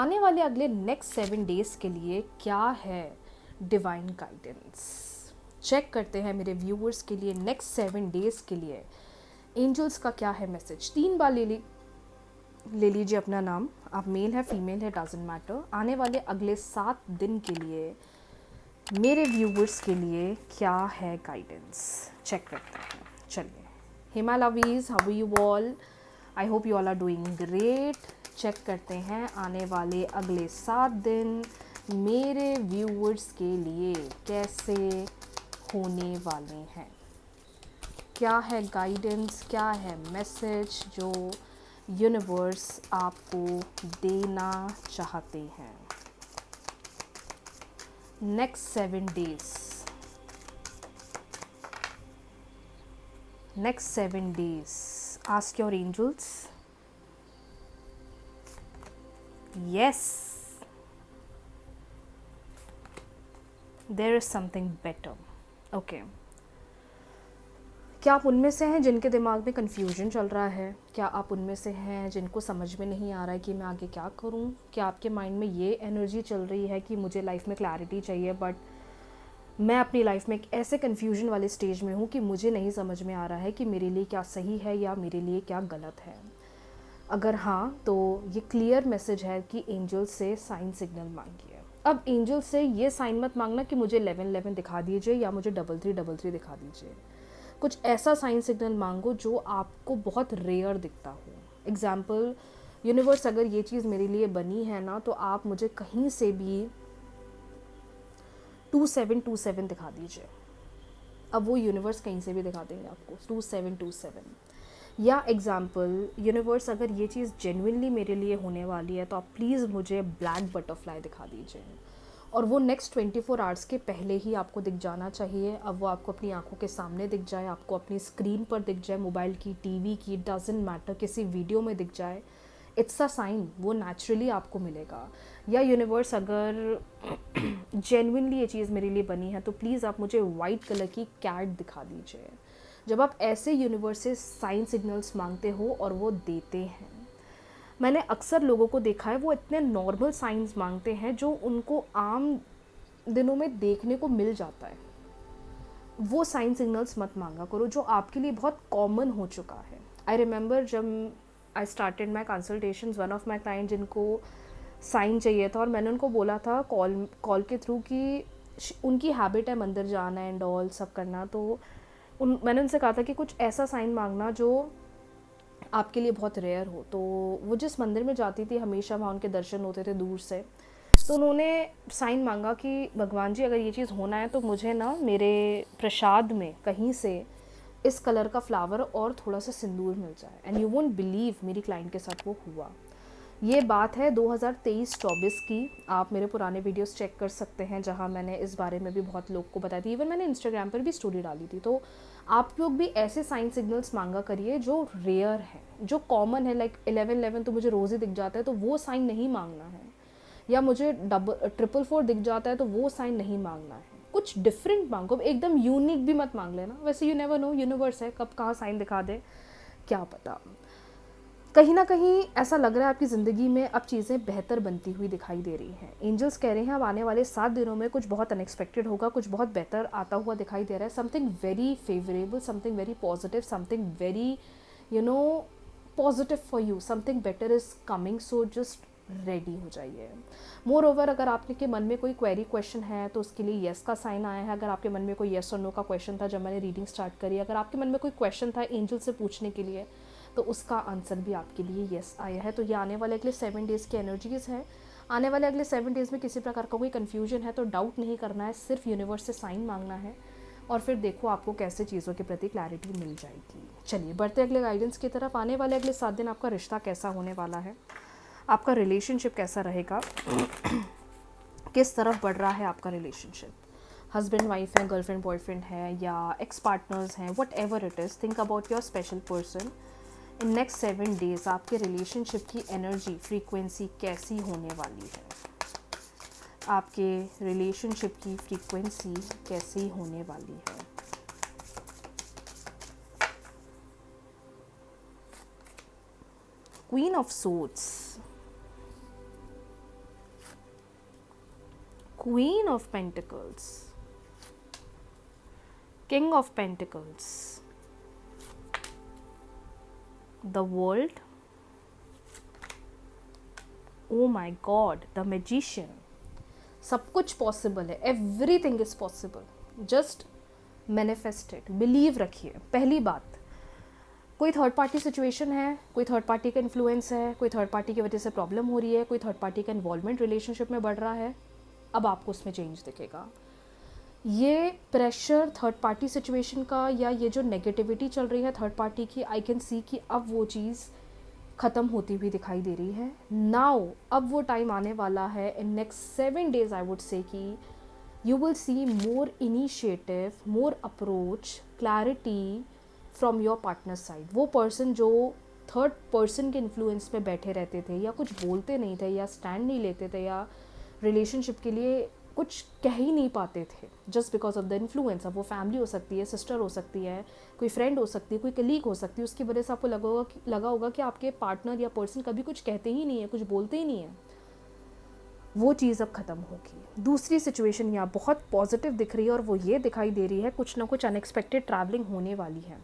आने वाले अगले नेक्स्ट 7 डेज़ के लिए क्या है डिवाइन गाइडेंस। चेक करते हैं मेरे व्यूअर्स के लिए नेक्स्ट 7 डेज़ के लिए एंजल्स का क्या है मैसेज। 3 बार ले लीजिए अपना नाम, आप मेल है फीमेल है डजंट मैटर। आने वाले अगले 7 दिन के लिए मेरे व्यूअर्स के लिए क्या है गाइडेंस, चेक करते हैं। चलिए, हिमा लवीज, how are you all? I hope you all are doing great. Check करते हैं आने वाले अगले 7 दिन मेरे व्यूअर्स के लिए कैसे होने वाले हैं। क्या है गाइडेंस, क्या है मैसेज जो यूनिवर्स आपको देना चाहते हैं next 7 days. Next 7 days ask your angels. Yes, there is something better. Okay, क्या आप उनमें से हैं जिनके दिमाग में कन्फ्यूजन चल रहा है? क्या आप उनमें से हैं जिनको समझ में नहीं आ रहा है कि मैं आगे क्या करूं? क्या आपके माइंड में ये एनर्जी चल रही है कि मुझे लाइफ में क्लैरिटी चाहिए, बट मैं अपनी लाइफ में एक ऐसे कन्फ्यूजन वाले स्टेज में हूँ कि मुझे नहीं समझ में आ रहा है कि मेरे लिए क्या सही है या मेरे लिए क्या गलत है? अगर हाँ, तो ये क्लियर मैसेज है कि एंजल से साइन सिग्नल मांगिए। अब एंजल से ये साइन मत मांगना कि मुझे 1111 दिखा दीजिए या मुझे 3333 दिखा दीजिए। कुछ ऐसा साइन सिग्नल मांगो जो आपको बहुत रेयर दिखता हो। एग्जाम्पल, यूनिवर्स अगर ये चीज़ मेरे लिए बनी है ना, तो आप मुझे कहीं से भी 2727 दिखा दीजिए। अब वो यूनिवर्स कहीं से भी दिखा देंगे आपको 2727। या एग्जाम्पल, यूनिवर्स अगर ये चीज़ जेन्युइनली मेरे लिए होने वाली है तो आप प्लीज़ मुझे ब्लैक बटरफ्लाई दिखा दीजिए, और वो नेक्स्ट 24 आवर्स के पहले ही आपको दिख जाना चाहिए। अब वो आपको अपनी आंखों के सामने दिख जाए, आपको अपनी स्क्रीन पर दिख जाए, मोबाइल की, टीवी की, डजंट मैटर, किसी वीडियो में दिख जाए, इट्स अ साइन, वो नेचुरली आपको मिलेगा। या यूनिवर्स अगर जेन्युइनली ये चीज़ मेरे लिए बनी है तो प्लीज़ आप मुझे वाइट कलर की कैट दिखा दीजिए। जब आप ऐसे यूनिवर्स से साइन सिग्नल्स मांगते हो और वो देते हैं, मैंने अक्सर लोगों को देखा है वो इतने नॉर्मल साइंस मांगते हैं जो उनको आम दिनों में देखने को मिल जाता है। वो साइन सिग्नल्स मत मांगा करो जो आपके लिए बहुत कॉमन हो चुका है। आई रिमेंबर जब I started my consultations, one of my client जिनको साइन चाहिए था और मैंने उनको बोला था कॉल के थ्रू कि उनकी हैबिट है मंदिर जाना एंड ऑल सब करना, तो मैंने उनसे कहा था कि कुछ ऐसा साइन मांगना जो आपके लिए बहुत रेयर हो। तो वो जिस मंदिर में जाती थी हमेशा वहाँ उनके दर्शन होते थे दूर से, तो उन्होंने साइन मांगा कि भगवान जी अगर ये चीज़ होना है तो मुझे ना मेरे प्रसाद में कहीं से इस कलर का फ्लावर और थोड़ा सा सिंदूर मिल जाए। एंड यू वोंट बिलीव मेरी क्लाइंट के साथ वो हुआ। ये बात है 2023-24 की। आप मेरे पुराने वीडियोस चेक कर सकते हैं जहां मैंने इस बारे में भी बहुत लोग को बताई थी। इवन मैंने इंस्टाग्राम पर भी स्टोरी डाली थी। तो आप लोग भी ऐसे साइन सिग्नल्स मांगा करिए जो रेयर है, जो कॉमन है। लाइक 1111 तो मुझे रोज़ ही दिख जाता है तो वो साइन नहीं मांगना है, या मुझे 444 दिख जाता है तो वो साइन नहीं मांगना है। कुछ डिफरेंट मांगो, एकदम यूनिक भी मत मांग लेना। वैसे यू नेवर नो, यूनिवर्स है, कब कहाँ साइन दिखा दे क्या पता। कहीं ना कहीं ऐसा लग रहा है आपकी ज़िंदगी में अब चीज़ें बेहतर बनती हुई दिखाई दे रही हैं। एंजल्स कह रहे हैं अब आने वाले 7 दिनों में कुछ बहुत अनएक्सपेक्टेड होगा, कुछ बहुत बेहतर आता हुआ दिखाई दे रहा है। Something very favourable, something very positive, something very positive for you, something better is coming. So just ready हो जाइए। मोर ओवर, अगर आपके के मन में कोई क्वेरी क्वेश्चन है तो उसके लिए येस का साइन आया है। अगर आपके मन में कोई येस और नो का क्वेश्चन था जब मैंने रीडिंग स्टार्ट करी, अगर आपके मन में कोई क्वेश्चन था एंजल से पूछने के लिए, तो उसका आंसर भी आपके लिए येस आया है। तो ये आने वाले अगले 7 डेज़ की एनर्जीज़ हैं। आने वाले अगले 7 डेज़ में किसी प्रकार का कोई कन्फ्यूजन है तो डाउट नहीं करना है, सिर्फ यूनिवर्स से साइन मांगना है और फिर देखो आपको कैसे चीज़ों के प्रति क्लैरिटी मिल जाएगी। चलिए बढ़ते अगले गाइडेंस की तरफ। आने वाले अगले 7 दिन आपका रिश्ता कैसा होने वाला है, आपका रिलेशनशिप कैसा रहेगा, किस तरफ बढ़ रहा है आपका रिलेशनशिप, हस्बैंड वाइफ है, गर्लफ्रेंड बॉयफ्रेंड है या एक्स पार्टनर्स हैं, what ever it is, think about your special person. In next 7 days आपके रिलेशनशिप की एनर्जी फ्रीक्वेंसी कैसी होने वाली है, आपके रिलेशनशिप की फ्रीक्वेंसी कैसी होने वाली है। Queen of swords, Queen of Pentacles, King of Pentacles, the World, oh my God, the Magician. सब कुछ पॉसिबल है, everything is possible, just manifest it, believe रखिए। पहली बात, कोई थर्ड पार्टी सिचुएशन है, कोई थर्ड पार्टी का इन्फ्लुएंस है, कोई थर्ड पार्टी की वजह से प्रॉब्लम हो रही है, कोई थर्ड पार्टी का इन्वॉल्वमेंट रिलेशनशिप में बढ़ रहा है, अब आपको उसमें चेंज दिखेगा। ये प्रेशर थर्ड पार्टी सिचुएशन का या ये जो नेगेटिविटी चल रही है थर्ड पार्टी की, आई कैन सी कि अब वो चीज़ ख़त्म होती हुई दिखाई दे रही है। नाउ अब वो टाइम आने वाला है in next 7 days, I would say कि you will see more initiative, more approach, clarity from your partner side. वो पर्सन जो थर्ड पर्सन के इन्फ्लुएंस पे बैठे रहते थे या कुछ बोलते नहीं थे या स्टैंड नहीं लेते थे या रिलेशनशिप के लिए कुछ कह ही नहीं पाते थे just because of the influence. अब वो फैमिली हो सकती है, सिस्टर हो सकती है, कोई फ्रेंड हो सकती है, कोई कलीग हो सकती है, उसकी वजह से आपको लगा होगा कि आपके पार्टनर या पर्सन कभी कुछ कहते ही नहीं है, कुछ बोलते ही नहीं है। वो चीज़ अब ख़त्म होगी। दूसरी सिचुएशन यहाँ बहुत पॉजिटिव दिख रही है और वो ये दिखाई दे रही है कुछ ना कुछ अनएक्सपेक्टेड ट्रैवलिंग होने वाली है।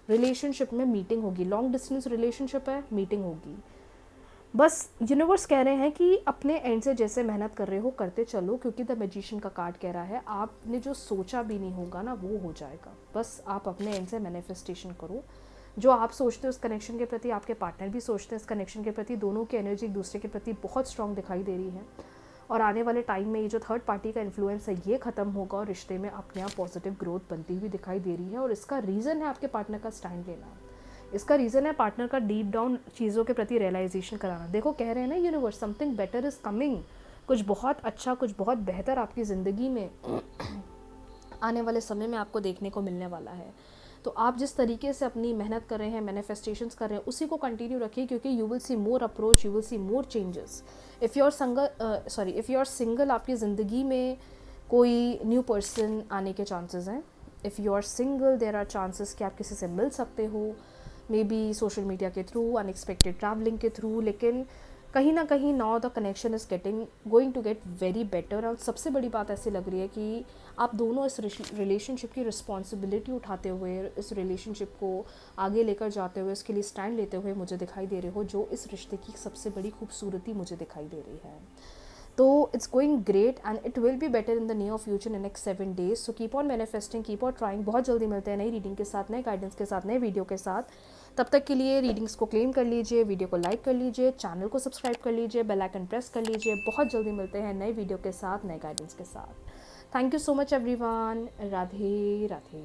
रिलेशनशिप में मीटिंग होगी, लॉन्ग डिस्टेंस रिलेशनशिप है, मीटिंग होगी। बस यूनिवर्स कह रहे हैं कि अपने एंड से जैसे मेहनत कर रहे हो करते चलो, क्योंकि द मैजिशियन का कार्ड कह रहा है आपने जो सोचा भी नहीं होगा ना वो हो जाएगा। बस आप अपने एंड से मैनिफेस्टेशन करो। जो आप सोचते हो उस कनेक्शन के प्रति आपके पार्टनर भी सोचते हैं इस कनेक्शन के प्रति, दोनों की एनर्जी एक दूसरे के प्रति बहुत स्ट्रांग दिखाई दे रही है। और आने वाले टाइम में ये जो थर्ड पार्टी का इन्फ्लुएंस है ये ख़त्म होगा और रिश्ते में अपने आप पॉजिटिव ग्रोथ बनती हुई दिखाई दे रही है। और इसका रीज़न है आपके पार्टनर का स्टैंड लेना, इसका रीज़न है पार्टनर का डीप डाउन चीज़ों के प्रति रियलाइजेशन कराना। देखो कह रहे हैं ना universe, something better is coming, कुछ बहुत अच्छा, कुछ बहुत बेहतर आपकी ज़िंदगी में आने वाले समय में आपको देखने को मिलने वाला है। तो आप जिस तरीके से अपनी मेहनत कर रहे हैं, मैनिफेस्टेशंस कर रहे हैं, उसी को कंटिन्यू रखिए, क्योंकि you will see more approach, you will see more changes. If you are single, आपकी ज़िंदगी में कोई न्यू पर्सन आने के चांसेस हैं। If you are single, there are chances कि आप किसी से मिल सकते हो, मे बी सोशल मीडिया के थ्रू, अनएक्सपेक्टेड ट्रैवलिंग के थ्रू, लेकिन कहीं ना कहीं now the connection is going to get very better. और सबसे बड़ी बात ऐसी लग रही है कि आप दोनों इस रिलेशनशिप की रिस्पॉन्सिबिलिटी उठाते हुए, इस रिलेशनशिप को आगे लेकर जाते हुए, इसके लिए स्टैंड लेते हुए मुझे दिखाई दे रहे हो, जो इस रिश्ते की सबसे बड़ी खूबसूरती मुझे दिखाई दे रही है। तो it's going great and it will be better in the near future in next 7 days। So keep on manifesting, keep on trying. बहुत जल्दी मिलते हैं नई रीडिंग के साथ, नए गाइडेंस के साथ, नए वीडियो के साथ। तब तक के लिए रीडिंग्स को क्लेम कर लीजिए, वीडियो को लाइक कर लीजिए, चैनल को सब्सक्राइब कर लीजिए, बेल आइकन प्रेस कर लीजिए। बहुत जल्दी मिलते हैं नए वीडियो के साथ, नए गाइडेंस के साथ। Thank you so much everyone. Radhe Radhe.